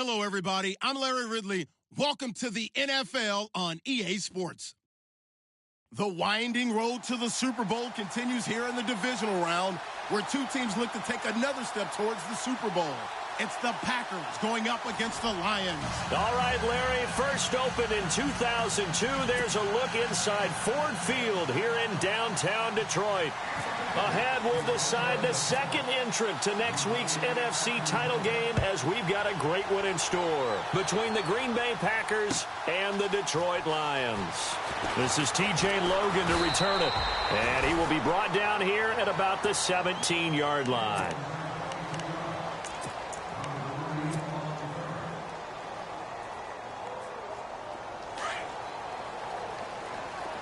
Hello, everybody. I'm Larry Ridley. Welcome to the NFL on EA Sports. The winding road to the Super Bowl continues here in the divisional round, where two teams look to take another step towards the Super Bowl. It's the Packers going up against the Lions. All right, Larry, first opened in 2002. There's a look inside Ford Field here in downtown Detroit. Ahead, we'll decide the second entrant to next week's NFC title game, as we've got a great one in store between the Green Bay Packers and the Detroit Lions. This is TJ Logan to return it, and he will be brought down here at about the 17-yard line.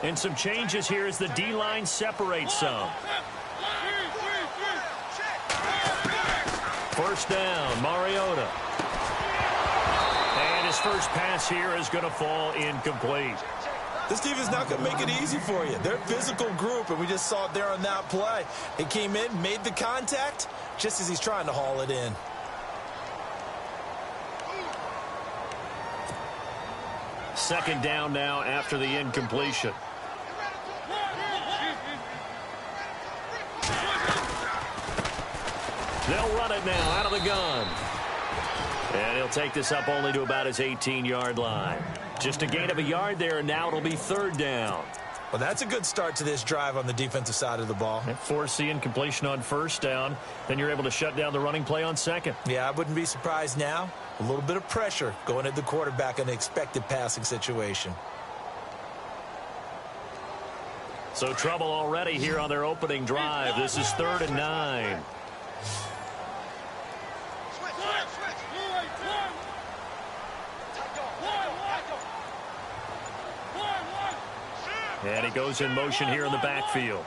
And some changes here as the D-line separates some. First down, Mariota. And his first pass here is going to fall incomplete. This defense not going to make it easy for you. They're a physical group, and we just saw it there on that play. It came in, made the contact, just as he's trying to haul it in. Second down now after the incompletion. They'll run it now out of the gun. And he'll take this up only to about his 18-yard line. Just a gain of a yard there, and now it'll be third down. Well, that's a good start to this drive on the defensive side of the ball. Force the incompletion on first down. Then you're able to shut down the running play on second. Yeah, I wouldn't be surprised now. A little bit of pressure going at the quarterback in an expected passing situation. So trouble already here on their opening drive. This is 3rd and 9. And he goes in motion here in the backfield.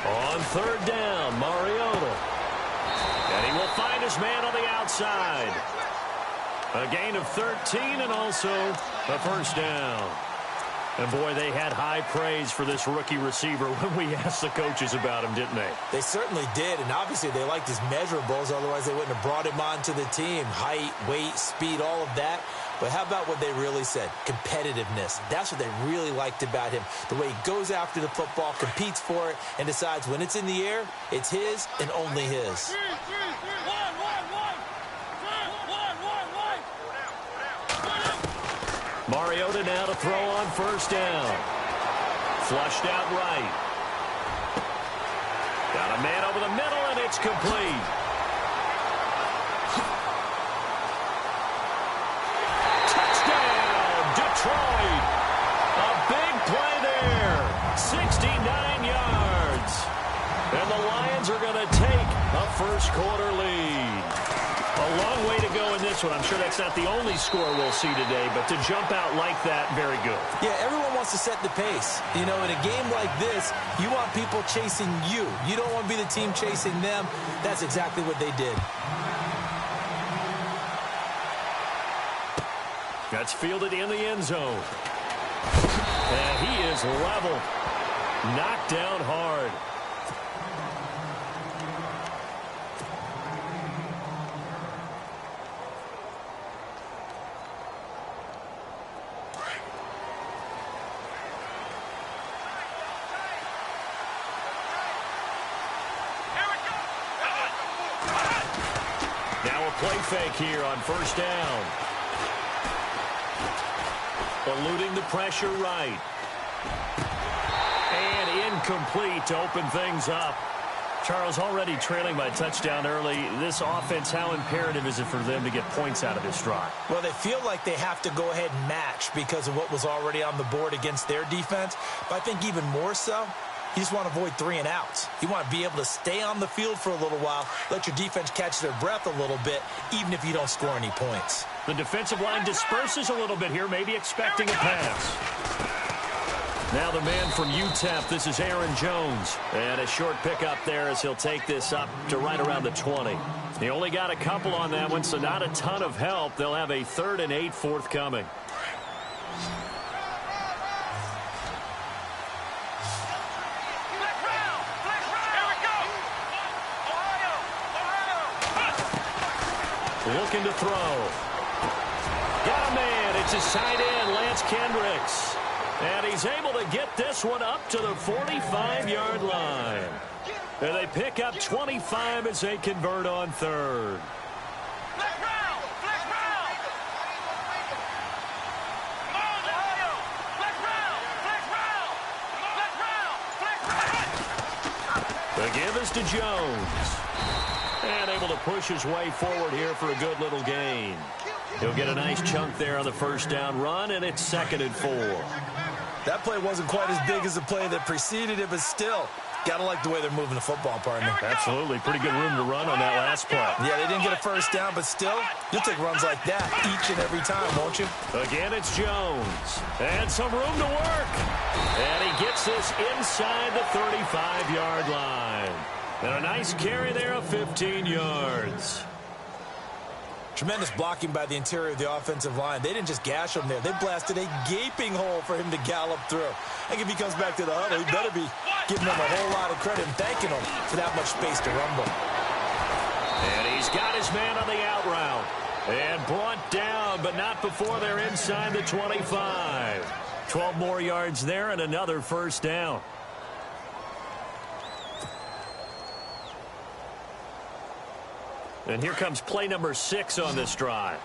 On 3rd down, Mariota. And he will find his man on the outside. A gain of 13 and also a first down. And, boy, they had high praise for this rookie receiver when we asked the coaches about him, didn't they? They certainly did, and obviously they liked his measurables. Otherwise, they wouldn't have brought him onto the team. Height, weight, speed, all of that. But how about what they really said? Competitiveness. That's what they really liked about him. The way he goes after the football, competes for it, and decides when it's in the air, it's his and only his. Mariota now to throw on first down. Flushed out right. Got a man over the middle, and it's complete. Touchdown, Detroit. A big play there. 69 yards. And the Lions are going to take a first-quarter lead. A long way to go in this one. I'm sure that's not the only score we'll see today, but to jump out like that, very good. Yeah, everyone wants to set the pace. You know, in a game like this, you want people chasing you. You don't want to be the team chasing them. That's exactly what they did. That's fielded in the end zone. And he is level. Knocked down hard. Now a play fake here on first down. Eluding the pressure right. And incomplete to open things up. Charles, already trailing by touchdown early. This offense, how imperative is it for them to get points out of this drive? Well, they feel like they have to go ahead and match because of what was already on the board against their defense. But I think even more so, you just want to avoid 3 and outs. You want to be able to stay on the field for a little while, let your defense catch their breath a little bit, even if you don't score any points. The defensive line disperses a little bit here, maybe expecting a pass. Now the man from UTEP, this is Aaron Jones. And a short pickup there as he'll take this up to right around the 20. He only got a couple on that one, so not a ton of help. They'll have a 3rd and 8 forthcoming. looking to throw. Got a man. It's his tight end, Lance Kendricks. And he's able to get this one up to the 45-yard line. And they pick up 25 as they convert on third. The give is to Jones. And able to push his way forward here for a good little gain. He'll get a nice chunk there on the first down run, and it's 2nd and 4. That play wasn't quite as big as the play that preceded it, but still, gotta like the way they're moving the football, partner. Absolutely. Pretty good room to run on that last play. Yeah, they didn't get a first down, but still, you'll take runs like that each and every time, won't you? Again, it's Jones. And some room to work. And he gets this inside the 35-yard line. And a nice carry there of 15 yards. Tremendous blocking by the interior of the offensive line. They didn't just gash him there. They blasted a gaping hole for him to gallop through. I think if he comes back to the huddle, he better be giving them a whole lot of credit and thanking them for that much space to rumble. And he's got his man on the out route. And brought down, but not before they're inside the 25. 12 more yards there and another first down. And here comes play number 6 on this drive.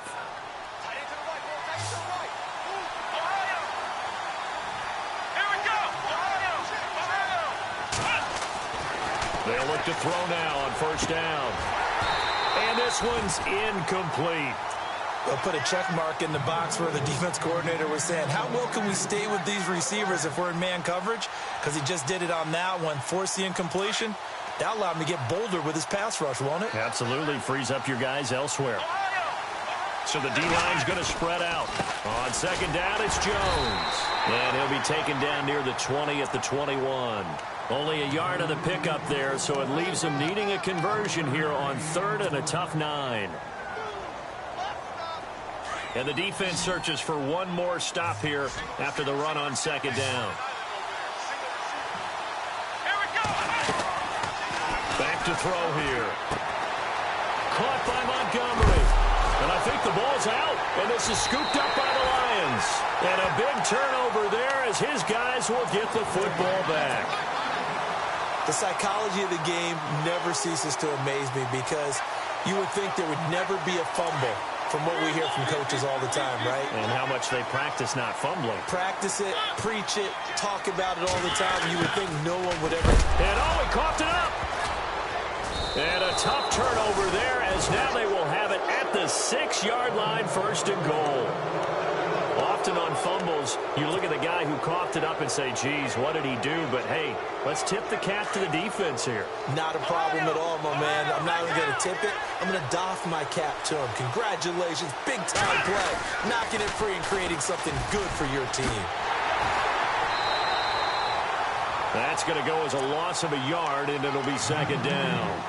They'll look to throw now on first down. And this one's incomplete. They'll put a check mark in the box where the defense coordinator was saying, how well can we stay with these receivers if we're in man coverage? Because he just did it on that one, forced the incompletion. That allowed him to get bolder with his pass rush, won't it? Absolutely. Frees up your guys elsewhere. So the D-line's going to spread out. On second down, it's Jones. And he'll be taken down near the 20 at the 21. Only a yard of the pickup there, so it leaves him needing a conversion here on third and a tough 9. And the defense searches for one more stop here after the run on second down. Back to throw here. Caught by Montgomery. And I think the ball's out. And this is scooped up by the Lions. And a big turnover there as his guys will get the football back. The psychology of the game never ceases to amaze me because you would think there would never be a fumble from what we hear from coaches all the time, right? And how much they practice not fumbling. Practice it, preach it, talk about it all the time. You would think no one would ever. And he coughed it up. And a tough turnover there as now they will have it at the 6-yard line, first and goal. Often on fumbles, you look at the guy who coughed it up and say, geez, what did he do? But, hey, let's tip the cap to the defense here. Not a problem at all, my man. I'm not even going to tip it. I'm going to doff my cap to him. Congratulations. Big-time play. Knocking it free and creating something good for your team. That's going to go as a loss of a yard, and it'll be second down.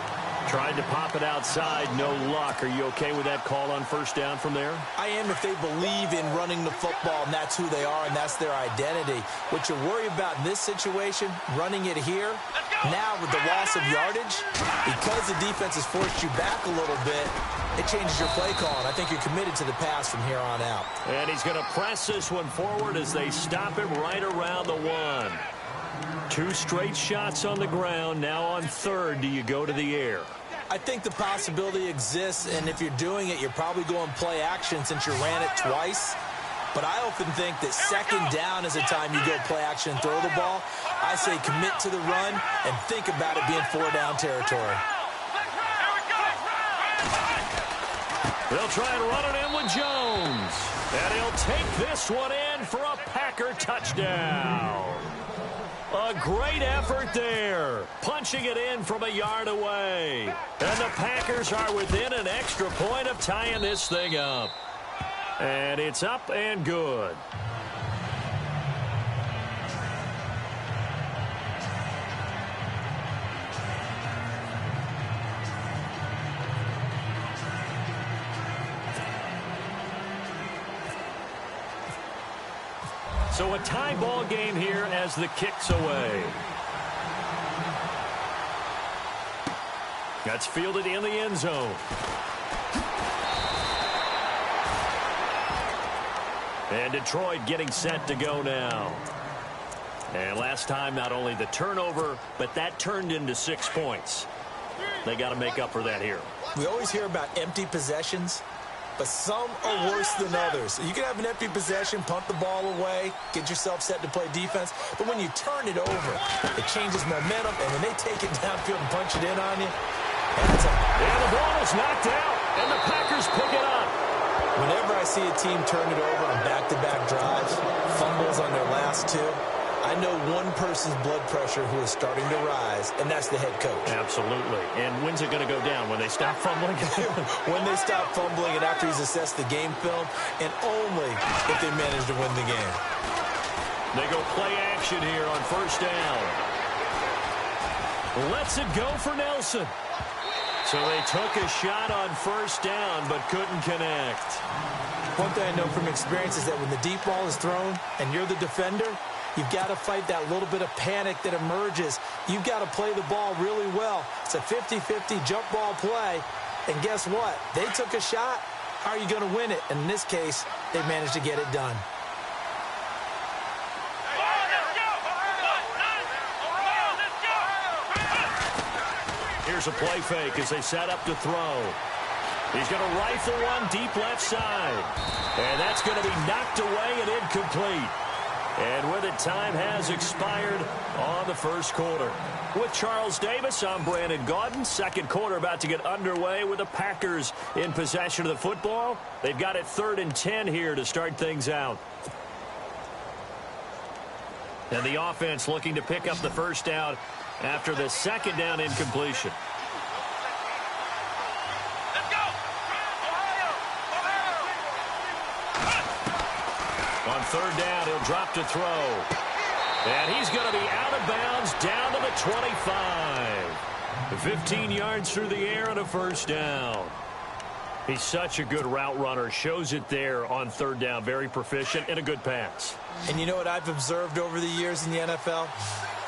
Tried to pop it outside, no luck. Are you okay with that call on first down from there? I am if they believe in running the football, and that's who they are, and that's their identity. What you worry about in this situation, running it here, now with the loss of yardage, because the defense has forced you back a little bit, it changes your play call, and I think you're committed to the pass from here on out. And he's going to press this one forward as they stop him right around the 1. 2 straight shots on the ground. Now on third, do you go to the air? I think the possibility exists, and if you're doing it, you're probably going play action since you ran it twice. But I often think that second down is a time you go play action and throw the ball. I say commit to the run and think about it being 4-down territory. They'll try and run it in with Jones. And he'll take this one in for a Packer touchdown. A great effort there. Punching it in from a yard away. And the Packers are within an extra point of tying this thing up. And it's up and good. So a tie ball game here as the kick's away. That's fielded in the end zone. And Detroit getting set to go now. And last time, not only the turnover, but that turned into 6 points. They got to make up for that here. We always hear about empty possessions, but some are worse than others. You can have an empty possession, punt the ball away, get yourself set to play defense, but when you turn it over, it changes momentum, and when they take it downfield and punch it in on you, and the ball is knocked out, and the Packers pick it up. Whenever I see a team turn it over on back-to-back drives, fumbles on their last two, I know one person's blood pressure who is starting to rise, and that's the head coach. Absolutely. And when's it going to go down? When they stop fumbling? When they stop fumbling and after he's assessed the game film, and only if they manage to win the game. They go play action here on first down. Lets it go for Nelson. So they took a shot on first down, but couldn't connect. One thing I know from experience is that when the deep ball is thrown and you're the defender, you've got to fight that little bit of panic that emerges. You've got to play the ball really well. It's a 50-50 jump ball play. And guess what? They took a shot. How are you going to win it? And in this case, they managed to get it done. Here's a play fake as they set up to throw. He's going to rifle one deep left side. And that's going to be knocked away and incomplete. And with it, time has expired on the first quarter. With Charles Davis, I'm Brandon Gaudin. Second quarter about to get underway with the Packers in possession of the football. They've got it 3rd and 10 here to start things out. And the offense looking to pick up the first down after the second down incompletion. On third down, he'll drop to throw. And he's going to be out of bounds down to the 25. 15 yards through the air and a first down. He's such a good route runner. Shows it there on third down. Very proficient and a good pass. And you know what I've observed over the years in the NFL?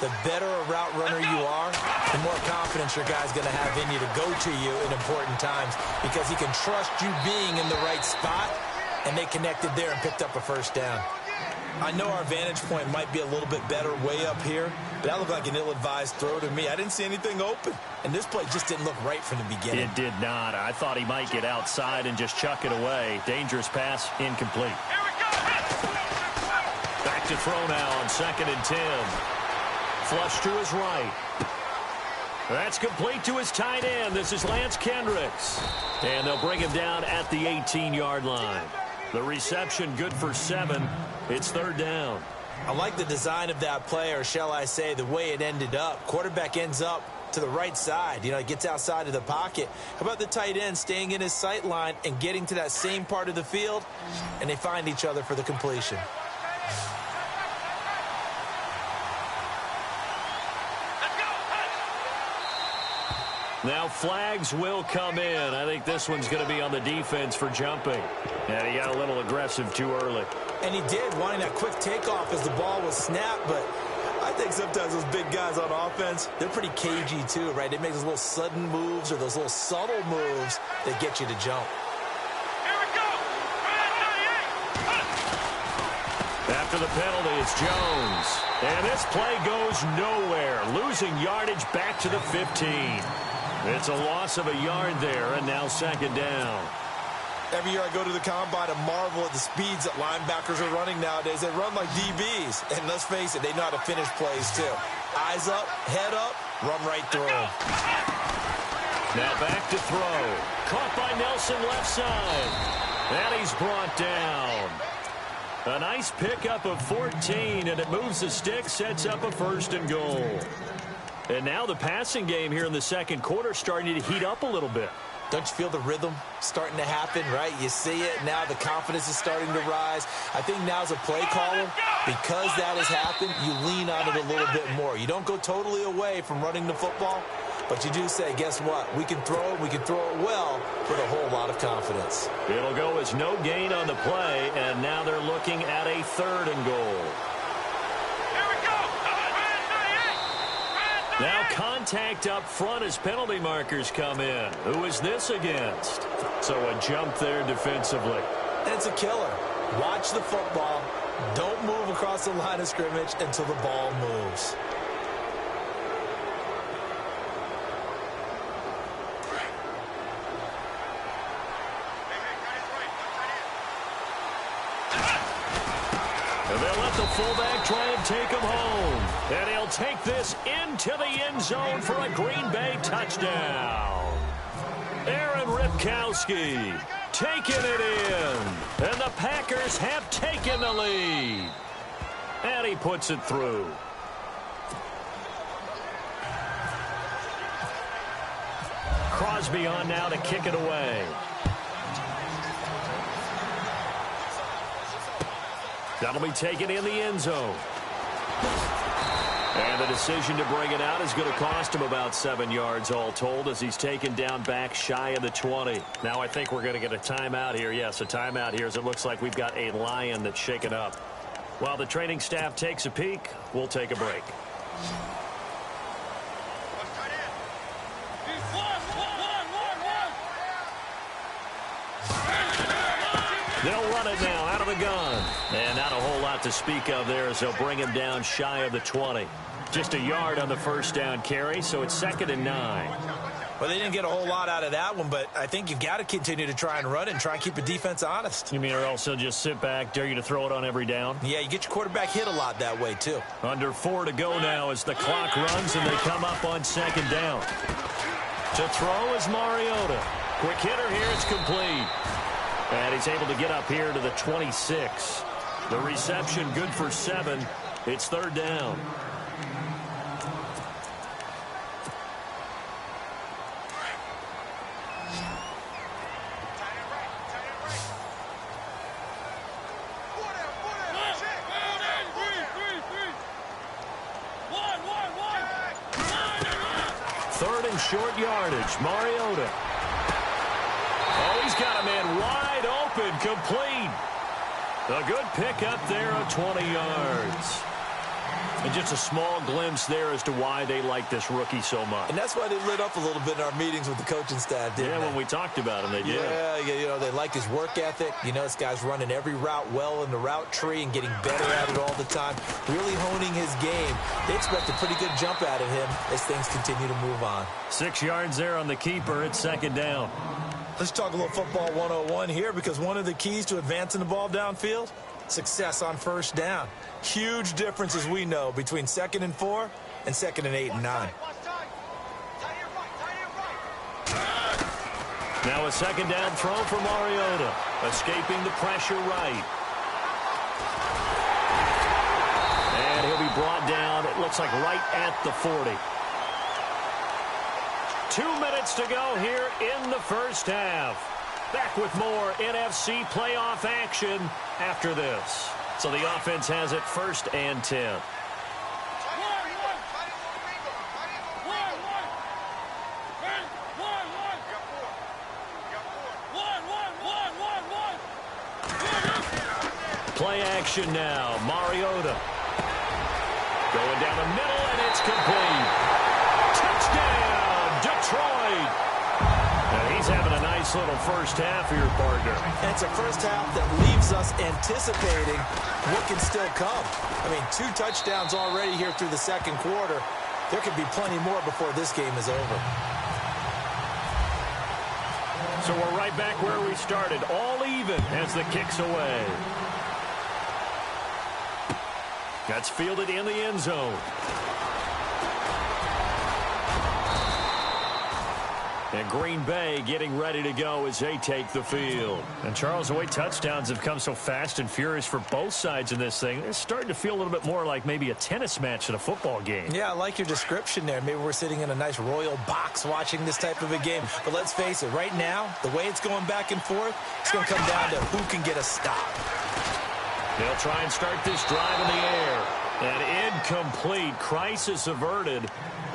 The better a route runner you are, the more confidence your guy's going to have in you to go to you in important times because he can trust you being in the right spot, and they connected there and picked up a first down. I know our vantage point might be a little bit better way up here, but that looked like an ill-advised throw to me. I didn't see anything open, and this play just didn't look right from the beginning. It did not. I thought he might get outside and just chuck it away. Dangerous pass, incomplete. Here we go. Back to throw now on 2nd and 10. Flush to his right. That's complete to his tight end. This is Lance Kendricks. And they'll bring him down at the 18-yard line. The reception good for 7. It's third down. I like the design of that play, or shall I say the way it ended up. Quarterback ends up to the right side. You know, he gets outside of the pocket. How about the tight end staying in his sight line and getting to that same part of the field? And they find each other for the completion. Now flags will come in. I think this one's going to be on the defense for jumping. And he got a little aggressive too early. And he did, wanting that quick takeoff as the ball was snapped. But I think sometimes those big guys on offense, they're pretty cagey too, right? They make those little sudden moves or those little subtle moves that get you to jump. Here we go. After the penalty, it's Jones. And this play goes nowhere. Losing yardage back to the 15. It's a loss of a yard there, and now second down. Every year I go to the combine and marvel at the speeds that linebackers are running nowadays. They run like DBs. And let's face it, they know how to finish plays too. Eyes up, head up, run right through them. Now back to throw. Caught by Nelson left side. And he's brought down. A nice pickup of 14, and it moves the stick, sets up a 1st and goal. And now the passing game here in the second quarter starting to heat up a little bit. Don't you feel the rhythm starting to happen, right? You see it. Now the confidence is starting to rise. I think now as a play caller, because that has happened, you lean on it a little bit more. You don't go totally away from running the football, but you do say, guess what? We can throw it. We can throw it well with a whole lot of confidence. It'll go as no gain on the play, and now they're looking at a 3rd and goal. Now contact up front as penalty markers come in. Who is this against? So a jump there defensively. And it's a killer. Watch the football. Don't move across the line of scrimmage until the ball moves. And they'll let the fullback try and take him home. And he'll take this into the end zone for a Green Bay touchdown. Aaron Ripkowski taking it in. And the Packers have taken the lead. And he puts it through. Crosby on now to kick it away. That'll be taken in the end zone. And the decision to bring it out is going to cost him about 7 yards all told as he's taken down back shy of the 20. Now I think we're going to get a timeout here. Yes, a timeout here as it looks like we've got a lion that's shaken up. While the training staff takes a peek, we'll take a break. They'll run it now out of the gun. And not a whole lot to speak of there as they'll bring him down shy of the 20. Just a yard on the first down carry, so it's 2nd and 9. Well, they didn't get a whole lot out of that one, but I think you've got to continue to try and run it and try and keep the defense honest. You mean or else they'll just sit back, dare you to throw it on every down? Yeah, you get your quarterback hit a lot that way, too. Under 4 to go now as the clock runs and they come up on 2nd down. To throw is Mariota. Quick hitter here, it's complete. And he's able to get up here to the 26. The reception good for 7. It's 3rd down. Third and short yardage. Mariota. Oh, he's got a man wide open, complete. A good pickup there of 20 yards. And just a small glimpse there as to why they like this rookie so much. And that's why they lit up a little bit in our meetings with the coaching staff, didn't they? Yeah, when we talked about him, they did. Yeah, you know, they like his work ethic. You know, this guy's running every route well in the route tree and getting better at it all the time, really honing his game. They expect a pretty good jump out of him as things continue to move on. 6 yards there on the keeper. It's 2nd down. Let's talk a little football 101 here because one of the keys to advancing the ball downfield, success on first down. Huge difference, as we know, between 2nd and 4 and 2nd and 8 and 9. Now a 2nd down throw for Mariota. Escaping the pressure right. And he'll be brought down, it looks like right at the 40. 2 minutes to go here in the first half. Back with more NFC playoff action after this. So the offense has it 1st and 10. Play action now. Mariota. Going down the middle, and it's complete. Touchdown, Detroit. And he's having a nice little first half here, partner. And it's a first half that leaves us anticipating what can still come. I mean, 2 touchdowns already here through the 2nd quarter. There could be plenty more before this game is over. So we're right back where we started, all even as the kick's away. That's fielded in the end zone. And Green Bay getting ready to go as they take the field. And Charles, the way touchdowns have come so fast and furious for both sides in this thing, it's starting to feel a little bit more like maybe a tennis match in a football game. Yeah, I like your description there. Maybe we're sitting in a nice royal box watching this type of a game. But let's face it, right now, the way it's going back and forth, it's going to come down to who can get a stop. They'll try and start this drive in the air. And incomplete. Crisis averted.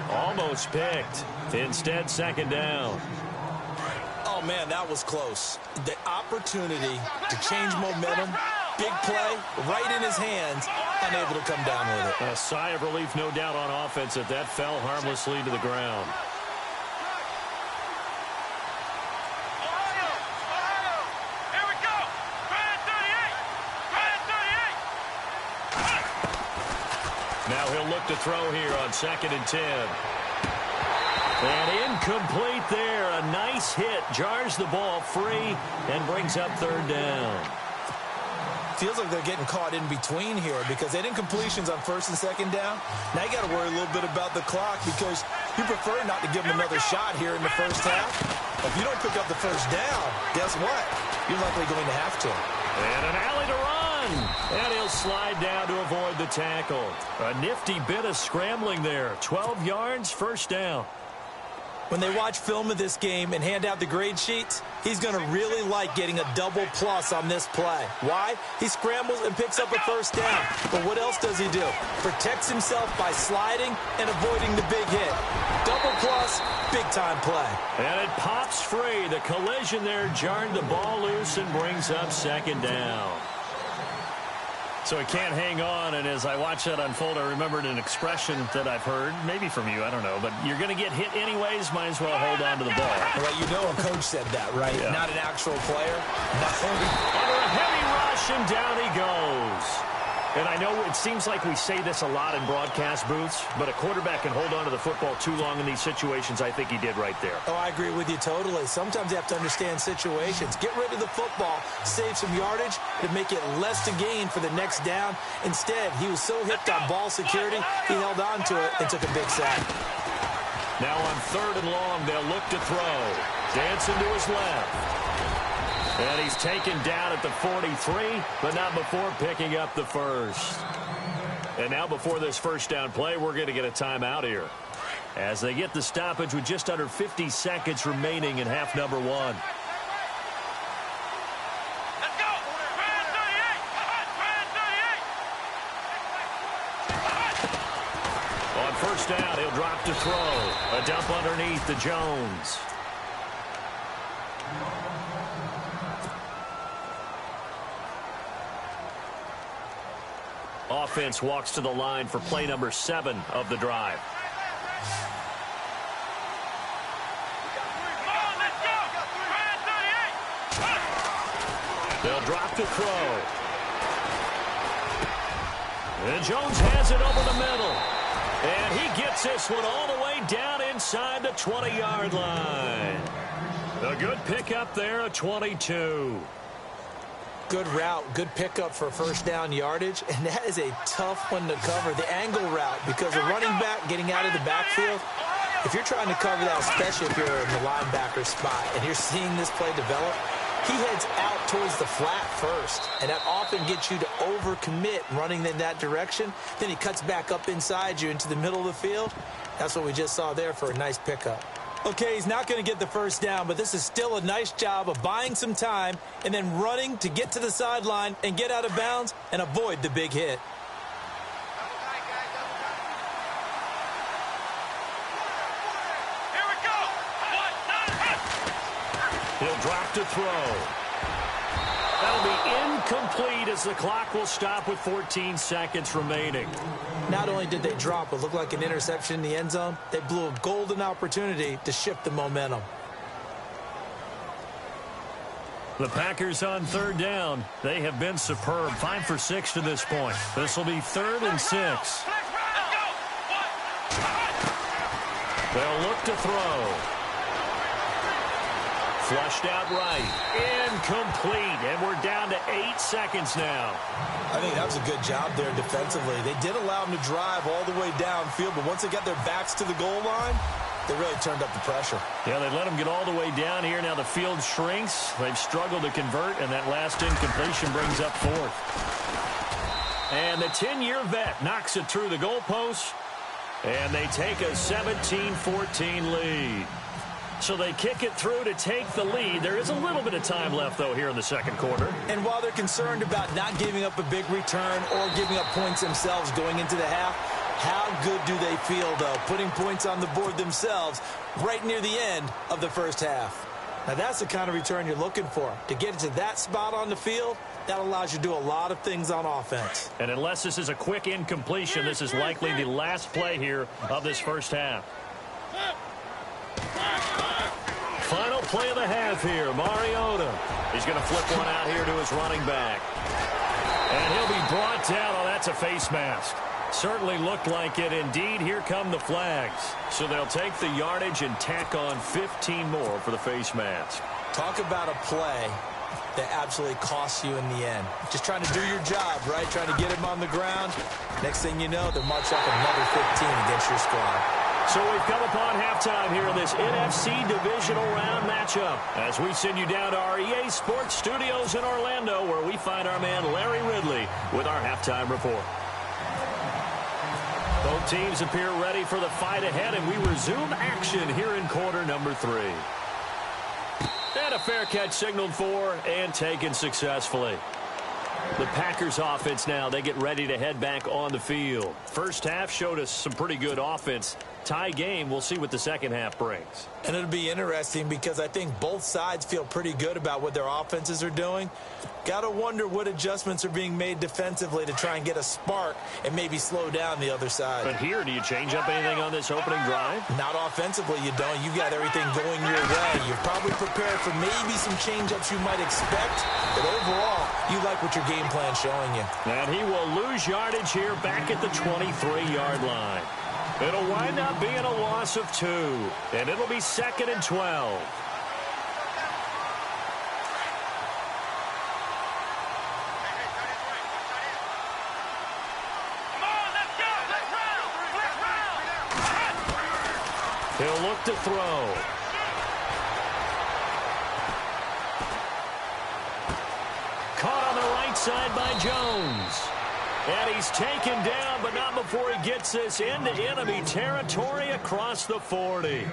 Almost picked. Instead, 2nd down. Oh, man, that was close. The opportunity to change momentum, big play, right in his hands, unable to come down with it. A sigh of relief, no doubt, on offense that that fell harmlessly to the ground. look to throw here on 2nd and 10. And incomplete there. A nice hit. Jars the ball free and brings up 3rd down. Feels like they're getting caught in between here because they didn't completions on 1st and 2nd down. Now you got to worry a little bit about the clock because you prefer not to give them another shot here in the first half. If you don't pick up the 1st down, guess what? You're likely going to have to. And an alley to run. And he'll slide down to avoid the tackle. A nifty bit of scrambling there. 12 yards, 1st down. When they watch film of this game and hand out the grade sheets, he's going to really like getting a double plus on this play. Why? He scrambles and picks up a 1st down. But what else does he do? Protects himself by sliding and avoiding the big hit. Double plus, big-time play. And it pops free. The collision there jarred the ball loose and brings up 2nd down. So he can't hang on, and as I watch that unfold, I remembered an expression that I've heard, maybe from you, I don't know, but you're going to get hit anyways, might as well hold on to the ball. Well, you know a coach said that, right? Yeah. Not an actual player. Under a heavy rush, and down he goes. And I know it seems like we say this a lot in broadcast booths, but a quarterback can hold on to the football too long in these situations. I think he did right there. Oh, I agree with you totally. Sometimes you have to understand situations. Get rid of the football, save some yardage to make it less to gain for the next down. Instead, he was so hipped on ball security, he held on to it and took a big sack. Now on 3rd and long, they'll look to throw. Dancing to his left. And he's taken down at the 43, but not before picking up the 1st. And now before this 1st down play, we're going to get a timeout here, as they get the stoppage with just under 50 seconds remaining in half number 1. Let's go! On 1st down, he'll drop to throw. A dump underneath to Jones. Offense walks to the line for play number 7 of the drive. They'll drop to throw. And Jones has it over the middle. And he gets this one all the way down inside the 20-yard line. A good pickup there, a 22. Good route, good pickup for 1st down yardage, and that is a tough one to cover, the angle route, because the running back getting out of the backfield, if you're trying to cover that, especially if you're in the linebacker spot, and you're seeing this play develop, he heads out towards the flat first, and that often gets you to overcommit running in that direction. Then he cuts back up inside you into the middle of the field. That's what we just saw there for a nice pickup. Okay, he's not going to get the 1st down, but this is still a nice job of buying some time and then running to get to the sideline and get out of bounds and avoid the big hit. Here we go! He'll drop to throw. That'll be incomplete as the clock will stop with 14 seconds remaining. Not only did they drop what looked like an interception in the end zone, they blew a golden opportunity to shift the momentum. The Packers on 3rd down. They have been superb. 5 for 6 to this point. This will be 3rd and 6. They'll look to throw. Flushed out right. Incomplete. And we're down to 8 seconds now. I think that was a good job there defensively. They did allow them to drive all the way downfield, but once they got their backs to the goal line, they really turned up the pressure. Yeah, they let them get all the way down here. Now the field shrinks. They've struggled to convert, and that last incompletion brings up 4th. And the 10-year vet knocks it through the goalpost, and they take a 17-14 lead. So they kick it through to take the lead. There is a little bit of time left, though, here in the 2nd quarter. And while they're concerned about not giving up a big return or giving up points themselves going into the half, how good do they feel, though, putting points on the board themselves right near the end of the 1st half? Now, that's the kind of return you're looking for. To get to that spot on the field, that allows you to do a lot of things on offense. And unless this is a quick incompletion, this is likely the last play here of this 1st half. Final play of the half here. Mariota. He's going to flip one out here to his running back. And he'll be brought down. Oh, that's a face mask. Certainly looked like it. Indeed, here come the flags. So they'll take the yardage and tack on 15 more for the face mask. Talk about a play that absolutely costs you in the end. Just trying to do your job, right? Trying to get him on the ground. Next thing you know, they'll march up another 15 against your squad. So we've come upon halftime here in this NFC Divisional Round matchup as we send you down to our EA Sports Studios in Orlando, where we find our man Larry Ridley with our halftime report. Both teams appear ready for the fight ahead, and we resume action here in quarter number 3. And a fair catch signaled for and taken successfully. The Packers offense now, they get ready to head back on the field. First half showed us some pretty good offense. Tie game, we'll see what the second half brings. And it'll be interesting because I think both sides feel pretty good about what their offenses are doing. Got to wonder what adjustments are being made defensively to try and get a spark and maybe slow down the other side. But here, do you change up anything on this opening drive? Not offensively, you don't. You got everything going your way. You're probably prepared for maybe some change-ups you might expect, but overall, you like what your game plan's showing you. And he will lose yardage here back at the 23-yard line. It'll wind up being a loss of 2, and it'll be 2nd and 12. He'll look to throw. Caught on the right side by Jones. And he's taken down, but not before he gets this into enemy territory across the 40.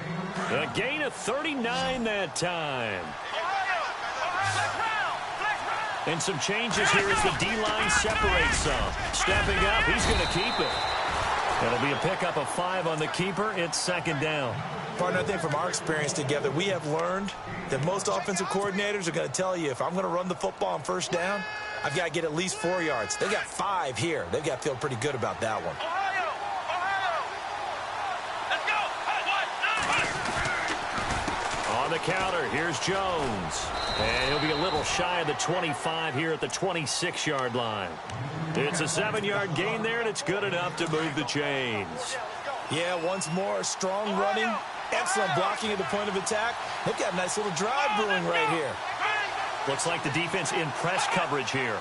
A gain of 39 that time. And some changes here as the D-line separates some. Stepping up, he's going to keep it. It'll be a pickup of 5 on the keeper. It's 2nd down. Partner, I think from our experience together, we have learned that most offensive coordinators are going to tell you, if I'm going to run the football on first down, I've got to get at least 4 yards. They got 5 here. They've got to feel pretty good about that one. On the counter, here's Jones. And he'll be a little shy of the 25 here at the 26-yard line. It's a 7-yard gain there, and it's good enough to move the chains. Yeah, once more, strong running, excellent blocking at the point of attack. They've got a nice little drive brewing right here. Looks like the defense in press coverage here.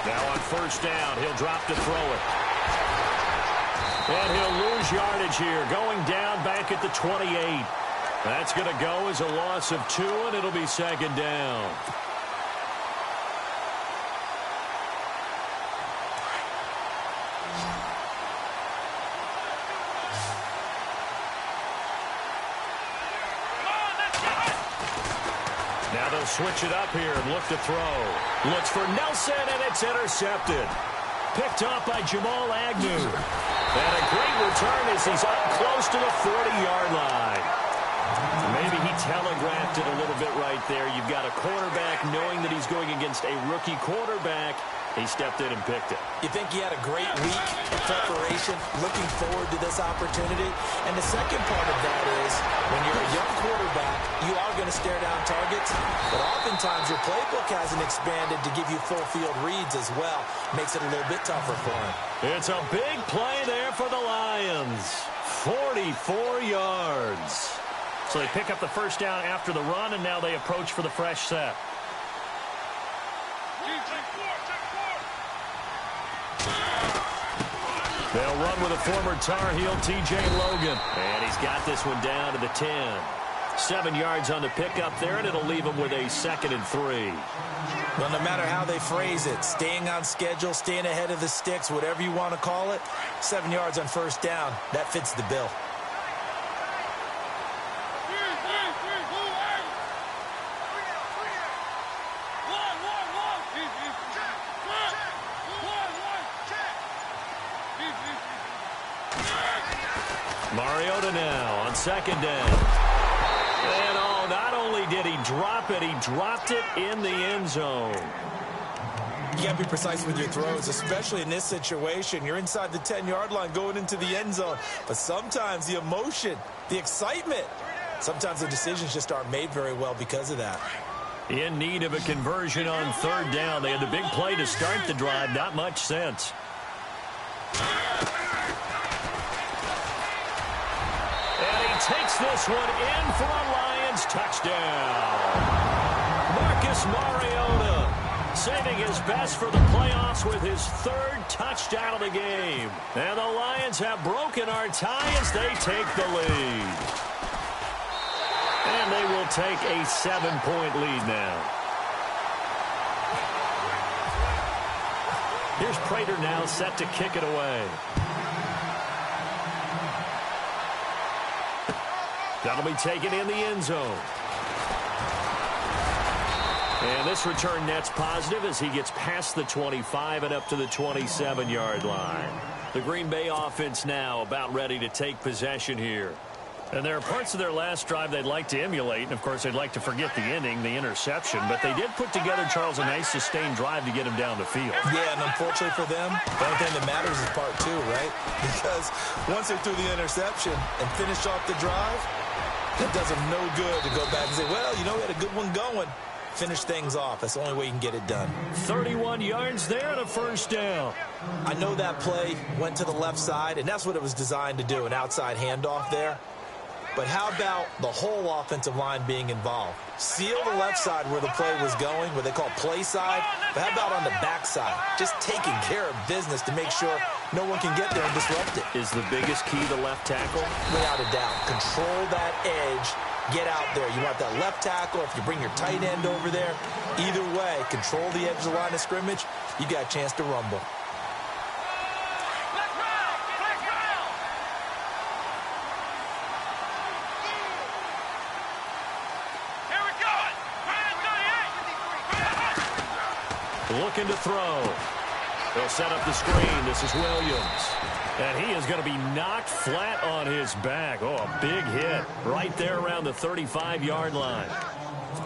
Now on first down, he'll drop to throw it. And he'll lose yardage here, going down back at the 28. That's going to go as a loss of 2, and it'll be 2nd down. Now they'll switch it up here and look to throw. Looks for Nelson, and it's intercepted. Picked off by Jamal Agnew. And a great return as he's up close to the 40-yard line. Maybe he telegraphed it a little bit right there. You've got a quarterback knowing that he's going against a rookie quarterback. He stepped in and picked it. You think he had a great week of preparation, looking forward to this opportunity? And the second part of that is, when you're a young quarterback, you are going to stare down targets, but oftentimes your playbook hasn't expanded to give you full field reads as well. Makes it a little bit tougher for him. It's a big play there for the Lions. 44 yards. So they pick up the first down after the run, and now they approach for the fresh set. They'll run with a former Tar Heel, T.J. Logan. And he's got this one down to the 10. 7 yards on the pickup there, and it'll leave him with a 2nd and 3. Well, no matter how they phrase it, staying on schedule, staying ahead of the sticks, whatever you want to call it, 7 yards on first down, that fits the bill. Mariota now on 2nd down. And oh, not only did he drop it, he dropped it in the end zone. You got to be precise with your throws, especially in this situation. You're inside the 10-yard line going into the end zone. But sometimes the emotion, the excitement, sometimes the decisions just aren't made very well because of that. In need of a conversion on third down. They had the big play to start the drive. Not much sense. And he takes this one in for a Lions touchdown. Marcus Mariota saving his best for the playoffs with his third touchdown of the game. And the Lions have broken our tie as they take the lead. And they will take a 7-point lead now. Here's Prater now set to kick it away. That'll be taken in the end zone. And this return net's positive as he gets past the 25 and up to the 27-yard line. The Green Bay offense now about ready to take possession here. And there are parts of their last drive they'd like to emulate. And, of course, they'd like to forget the inning, the interception. But they did put together, Charles, a nice sustained drive to get him down the field. Yeah, and unfortunately for them, the only thing that matters is part two, right? Because once they threw the interception and finished off the drive, it does them no good to go back and say, well, you know, we had a good one going. Finish things off. That's the only way you can get it done. 31 yards there and a first down. I know that play went to the left side, and that's what it was designed to do, an outside handoff there. But how about the whole offensive line being involved? Seal the left side where the play was going, what they call play side. But how about on the back side? Just taking care of business to make sure no one can get there and disrupt it. Is the biggest key the left tackle? Without a doubt. Control that edge. Get out there. You want that left tackle. If you bring your tight end over there, either way, control the edge of the line of scrimmage, you got a chance to rumble. Looking to throw. They'll set up the screen. This is Williams. And he is going to be knocked flat on his back. Oh, a big hit right there around the 35-yard line.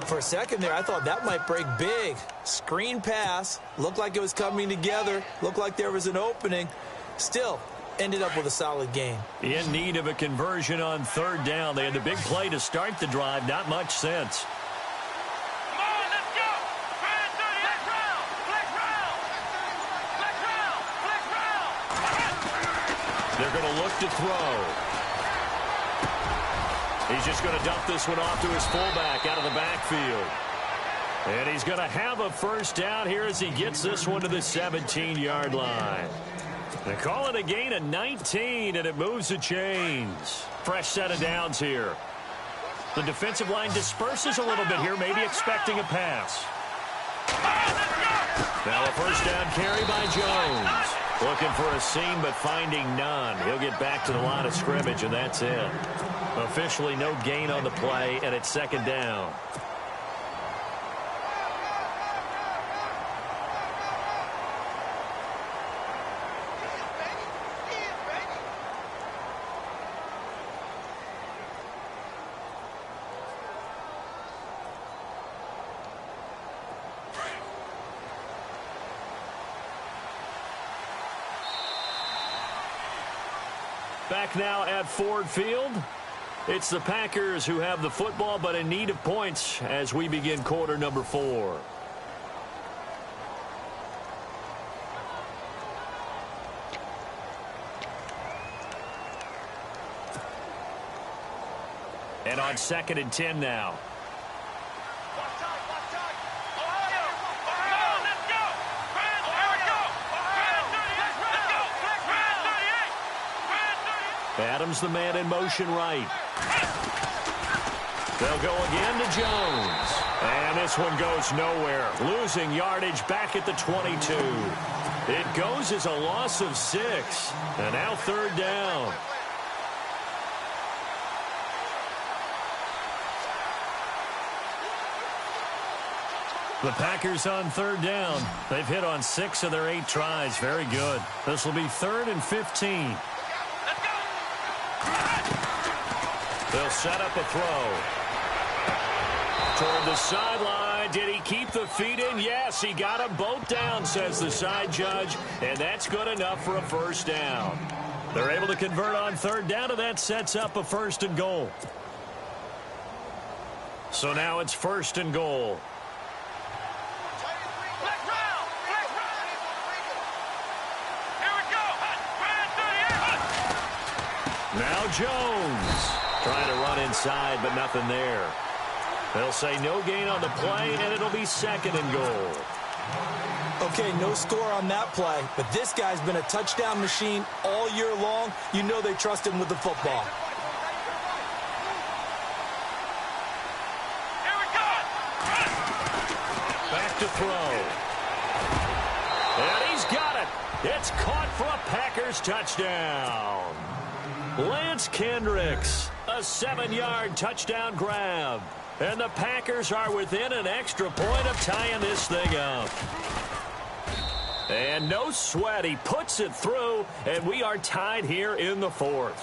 For a second there, I thought that might break big. Screen pass. Looked like it was coming together. Looked like there was an opening. Still, ended up with a solid game. In need of a conversion on third down. They had the big play to start the drive. Not much sense. They're going to look to throw. He's just going to dump this one off to his fullback out of the backfield. And he's going to have a first down here as he gets this one to the 17-yard line. They call it a gain of 19, and it moves the chains. Fresh set of downs here. The defensive line disperses a little bit here, maybe expecting a pass. Now a first down carry by Jones. Looking for a seam, but finding none. He'll get back to the line of scrimmage, and that's it. Officially no gain on the play, and it's second down. Back now at Ford Field. It's the Packers who have the football, but in need of points as we begin quarter number 4. And on 2nd and 10 now. Adams the man in motion right. They'll go again to Jones. And this one goes nowhere. Losing yardage back at the 22. It goes as a loss of 6. And now third down. The Packers on third down. They've hit on 6 of their 8 tries. Very good. This will be 3rd and 15. They'll set up a throw. Toward the sideline. Did he keep the feet in? Yes, he got them both down, says the side judge. And that's good enough for a first down. They're able to convert on third down, and that sets up a 1st and goal. So now it's 1st and goal. Now Jones trying to run inside, but nothing there. They'll say no gain on the play, and it'll be 2nd and goal. Okay, no score on that play, but this guy's been a touchdown machine all year long. You know they trust him with the football. Here we go. Back to throw. And he's got it. It's caught for a Packers touchdown. Lance Kendricks, a 7-yard touchdown grab. And the Packers are within an extra point of tying this thing up. And no sweat. He puts it through, and we are tied here in the 4th.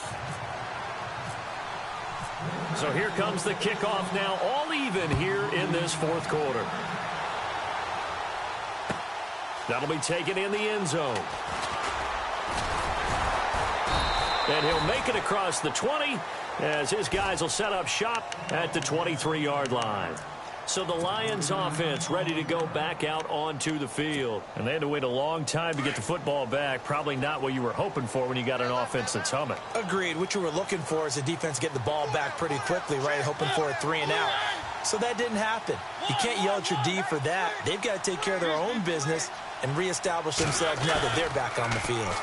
So here comes the kickoff now, all even here in this 4th quarter. That'll be taken in the end zone. And he'll make it across the 20 as his guys will set up shop at the 23-yard line. So the Lions offense ready to go back out onto the field. And they had to wait a long time to get the football back. Probably not what you were hoping for when you got an offense that's humming. Agreed. What you were looking for is the defense get the ball back pretty quickly, right? Hoping for a 3 and out. So that didn't happen. You can't yell at your D for that. They've got to take care of their own business and reestablish themselves now that they're back on the field.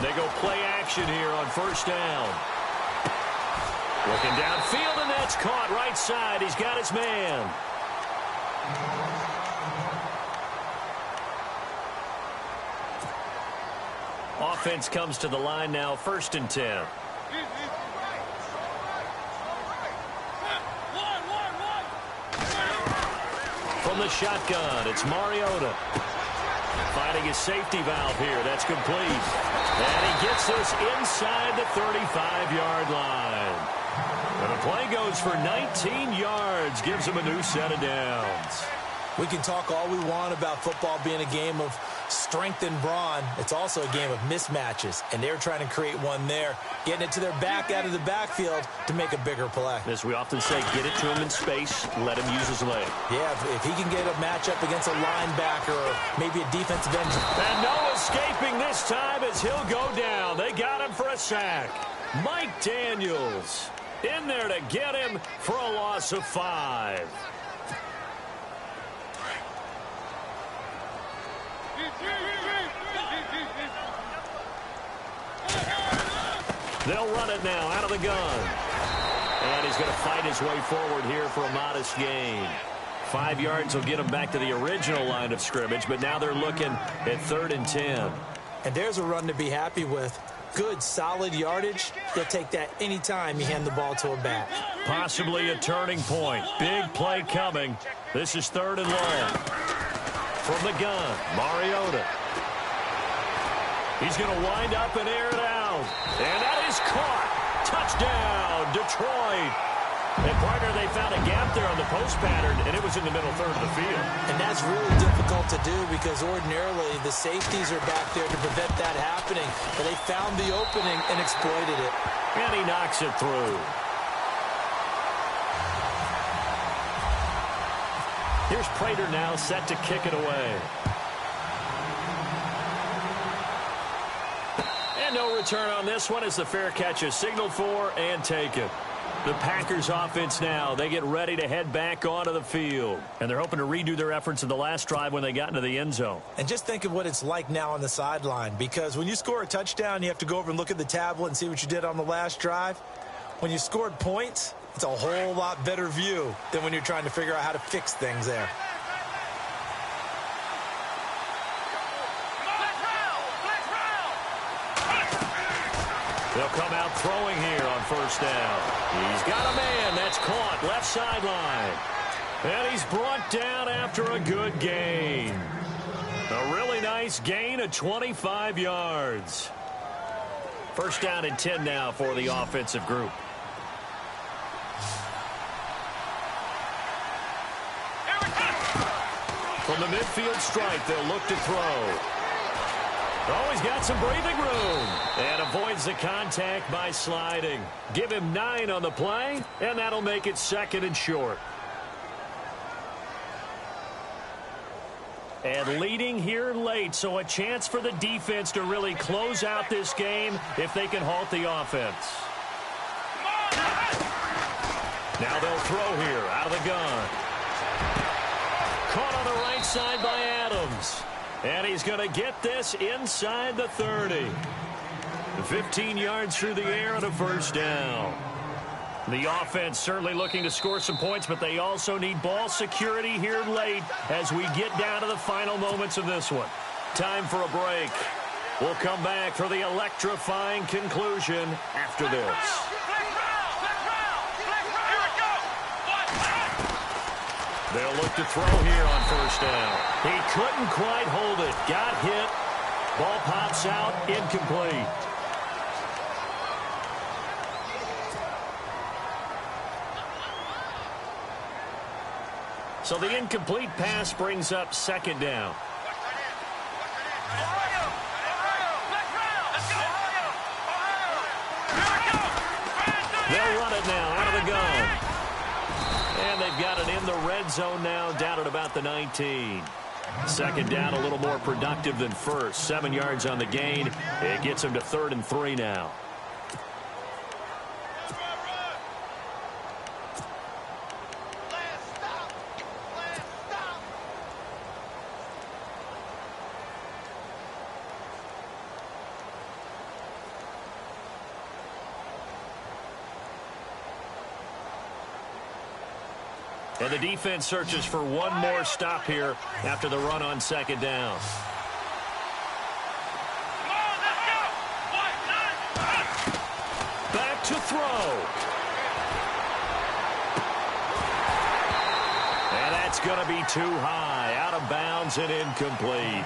They go play action here on 1st down. Looking downfield, and that's caught right side. He's got his man. Offense comes to the line now, 1st and 10. From the shotgun, it's Mariota. Finding his safety valve here. That's complete. And he gets this inside the 35-yard line. And the play goes for 19 yards. Gives him a new set of downs. We can talk all we want about football being a game of strength and brawn. It's also a game of mismatches, and they're trying to create one there, getting it to their back out of the backfield to make a bigger play. As we often say, get it to him in space, let him use his leg. Yeah, if he can get a matchup against a linebacker or maybe a defensive end. And no escaping this time as he'll go down. They got him for a sack. Mike Daniels in there to get him for a loss of 5. They'll run it now out of the gun. And he's going to fight his way forward here for a modest gain. 5 yards will get him back to the original line of scrimmage, but now they're looking at 3rd and 10. And there's a run to be happy with. Good, solid yardage. He'll take that anytime you hand the ball to a back. Possibly a turning point. Big play coming. This is 3rd and long. From the gun, Mariota. He's going to wind up and air it out. And that is caught. Touchdown, Detroit. And, partner, they found a gap there on the post pattern, and it was in the middle 3rd of the field. And that's really difficult to do because ordinarily the safeties are back there to prevent that happening. But they found the opening and exploited it. And he knocks it through. Here's Prater now set to kick it away. And no return on this one as the fair catch is signaled for and taken. The Packers offense now, they get ready to head back onto the field. And they're hoping to redo their efforts in the last drive when they got into the end zone. And just think of what it's like now on the sideline, because when you score a touchdown, you have to go over and look at the tablet and see what you did on the last drive. When you scored points, it's a whole lot better view than when you're trying to figure out how to fix things there. They'll come out throwing here on 1st down. He's got a man. That's caught. Left sideline. And he's brought down after a good gain. A really nice gain of 25 yards. 1st down and 10 now for the offensive group. From the midfield stripe, they'll look to throw. Oh, he's got some breathing room. And avoids the contact by sliding. Give him 9 on the play, and that'll make it 2nd and short. and leading here late, so a chance for the defense to really close out this game if they can halt the offense. Now they'll throw here out of the gun. Caught on the right side by Adams. And he's going to get this inside the 30. 15 yards through the air and a first down. The offense certainly looking to score some points, but they also need ball security here late as we get down to the final moments of this one. Time for a break. We'll come back for the electrifying conclusion after this. They'll look to throw here on first down. He couldn't quite hold it. Got hit. Ball pops out, incomplete. So the incomplete pass brings up second down. They'll run it now out of the gun. And they've got it in the red zone now, down at about the 19. Second down, a little more productive than first. 7 yards on the gain. It gets them to 3rd and 3 now. And the defense searches for one more stop here after the run on second down. Back to throw. And that's going to be too high. Out of bounds and incomplete.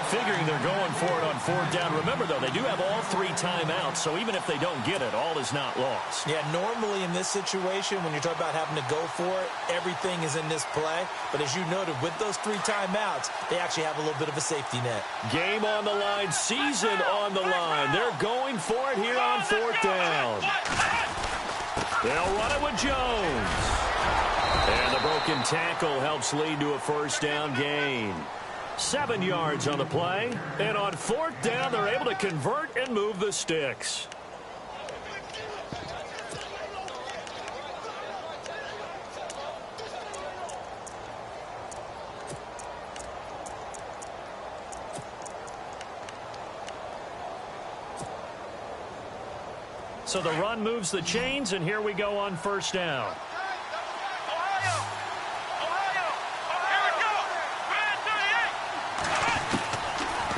Figuring they're going for it on 4th down. Remember, though, they do have all 3 timeouts, so even if they don't get it, all is not lost. Yeah, normally in this situation, when you're talking about having to go for it, everything is in this play. But as you noted, with those 3 timeouts, they actually have a little bit of a safety net. Game on the line, season on the line. They're going for it here on 4th down. They'll run it with Jones. And the broken tackle helps lead to a first down gain. 7 yards on the play. And on 4th down, they're able to convert and move the sticks. So the run moves the chains, and here we go on first down.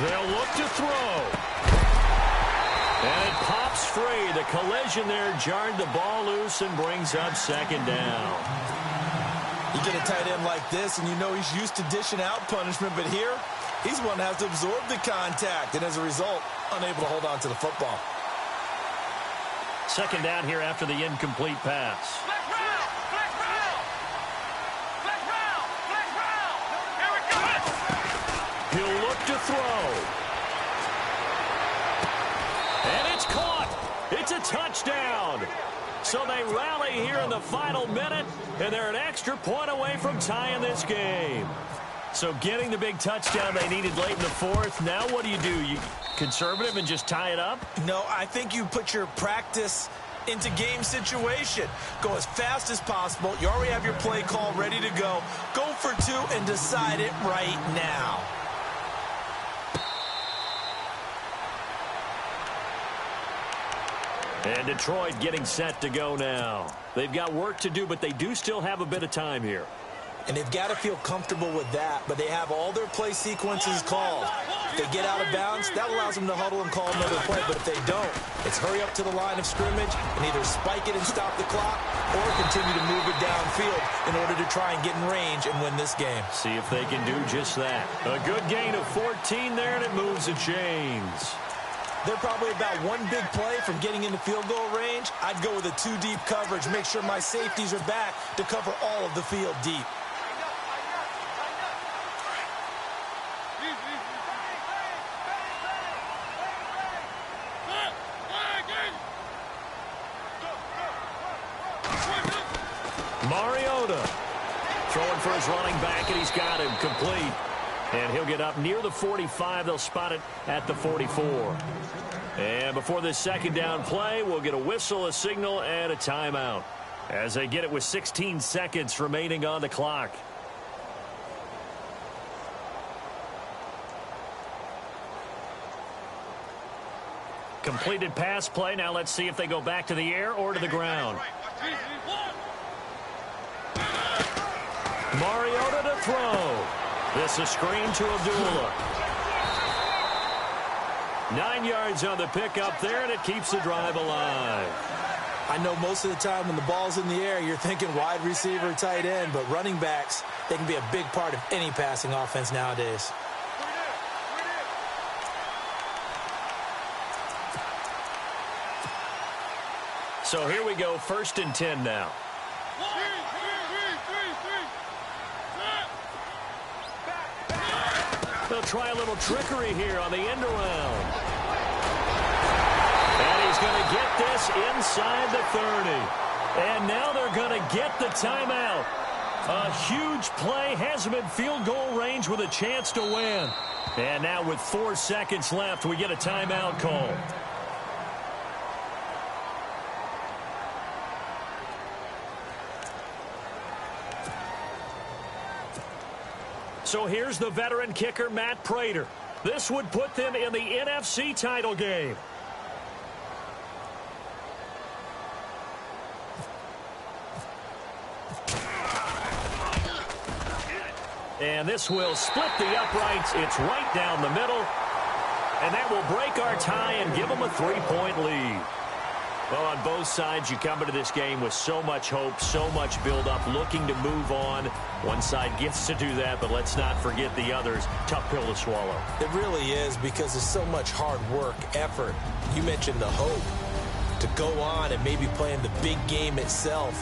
They'll look to throw. And it pops free. The collision there jarred the ball loose and brings up second down. You get a tight end like this, and you know he's used to dishing out punishment, but here, he's one that has to absorb the contact, and as a result, unable to hold on to the football. Second down here after the incomplete pass. He'll look to throw. And it's caught. It's a touchdown. So they rally here in the final minute, and they're an extra point away from tying this game. So getting the big touchdown they needed late in the 4th. Now what do? You conservative and just tie it up? No, I think you put your practice into game situation. Go as fast as possible. You already have your play call ready to go. Go for 2 and decide it right now. And Detroit getting set to go now. They've got work to do, but they do still have a bit of time here. And they've got to feel comfortable with that, but they have all their play sequences called. If they get out of bounds, that allows them to huddle and call another play, but if they don't, it's hurry up to the line of scrimmage and either spike it and stop the clock or continue to move it downfield in order to try and get in range and win this game. See if they can do just that. A good gain of 14 there, and it moves the chains. They're probably about one big play from getting into field goal range. I'd go with a 2-deep coverage, make sure my safeties are back to cover all of the field deep. Mariota throwing for his running back, and he's got him complete. And he'll get up near the 45. They'll spot it at the 44. And before this second down play, we'll get a whistle, a signal, and a timeout as they get it with 16 seconds remaining on the clock. Completed pass play. Now let's see if they go back to the air or to the ground. Mariota to throw. This is a screen to Abdullah. 9 yards on the pickup there, and it keeps the drive alive. I know most of the time when the ball's in the air, you're thinking wide receiver, tight end, but running backs, they can be a big part of any passing offense nowadays. So here we go, 1st and 10 now. They'll try a little trickery here on the end around. And he's going to get this inside the 30. And now they're going to get the timeout. A huge play, has him in field goal range with a chance to win. And now with 4 seconds left, we get a timeout call. So here's the veteran kicker, Matt Prater. This would put them in the NFC title game. And this will split the uprights. It's right down the middle. And that will break our tie and give them a 3-point lead. Well, on both sides, you come into this game with so much hope, so much build-up, looking to move on. One side gets to do that, but let's not forget the others. Tough pill to swallow. It really is, because there's so much hard work, effort. You mentioned the hope to go on and maybe play in the big game itself.